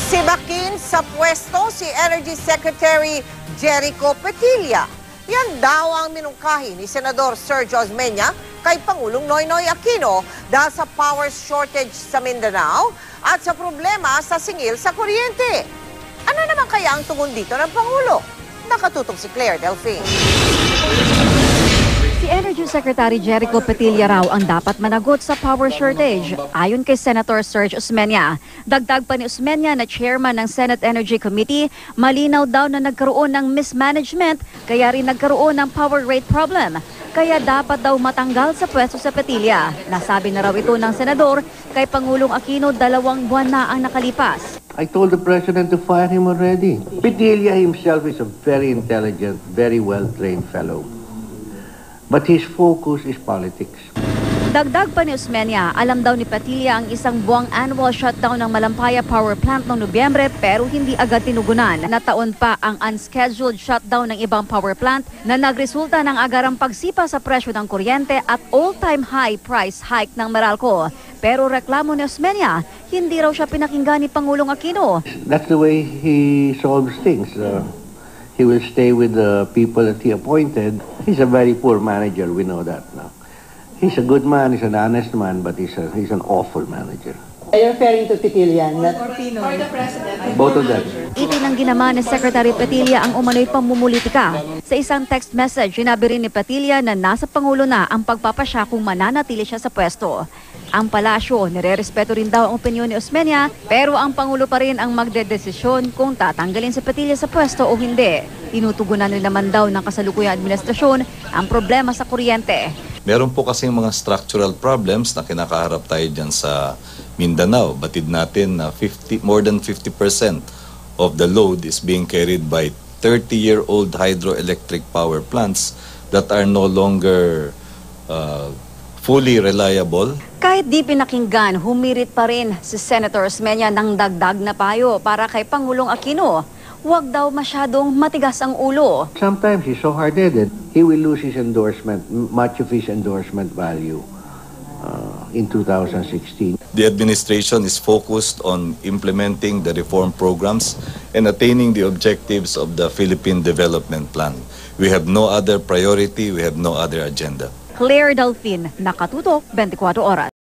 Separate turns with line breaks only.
Sibakin sa pwesto si Energy Secretary Jericho Petilla. Yan daw ang minungkahi ni Senador Sergio Osmeña kay Pangulong Noynoy Aquino dahil sa power shortage sa Mindanao at sa problema sa singil sa kuryente. Ano naman kaya ang tugon dito ng Pangulo? Nakatutok si Claire Delphine.
Si Energy Secretary Jericho Petilla raw ang dapat managot sa power shortage. Ayon kay Senator Sergio Osmeña, dagdag pa ni Osmeña na chairman ng Senate Energy Committee, malinaw daw na nagkaroon ng mismanagement kaya rin nagkaroon ng power rate problem. Kaya dapat daw matanggal sa pwesto sa Petilla. Nasabi na raw ito ng senador kay Pangulong Aquino 2 buwan na ang nakalipas.
I told the president to fire him already. Petilla himself is a very intelligent, very well-trained fellow. But his focus is politics.
Dagdag pa ni Osmeña, alam daw ni Petilla ang isang buwang annual shutdown ng Malampaya Power Plant noong Nobyembre pero hindi agad tinugunan. Nataon pa ang unscheduled shutdown ng ibang power plant na nagresulta ng agarang pagsipa sa presyo ng kuryente at all-time high price hike ng Meralco. Pero reklamo ni Osmeña, hindi raw siya pinakinggan ni Pangulong Aquino.
That's the way he solves things. He will stay with the people that he appointed. He's a very poor manager, we know that now. He's a good man, he's an honest man, but he's an awful manager.
Are you referring to Petilla?
Or the President?
Both of them.
Itinanggi naman ni Secretary Petilla ang umano'y pamumulitika. Sa isang text message, sinabi rin ni Petilla na nasa Pangulo na ang pagpapasya kung mananatili siya sa pwesto. Ang palasyo, nire-respeto rin daw ang opinyon ni Osmeña, pero ang Pangulo pa rin ang magdedesisyon kung tatanggalin si Petilla sa pwesto o hindi. Tinutugunan rin naman daw ng kasalukuyang administrasyon ang problema sa kuryente.
Meron po kasing mga structural problems na kinakaharap tayo dyan sa Mindanao. Batid natin na more than 50% of the load is being carried by 30-year-old hydroelectric power plants that are no longer fully reliable.
Kahit di pinakinggan, humirit pa rin si Senator Osmeña ng dagdag na payo para kay Pangulong Aquino. Huwag daw masyadong matigas ang ulo.
Sometimes he's so hard-headed, he will lose his endorsement, much of his endorsement value in 2016.
The administration is focused on implementing the reform programs and attaining the objectives of the Philippine Development Plan. We have no other priority, we have no other agenda.
Claire Delphine, Nakatutok, 24 Oras.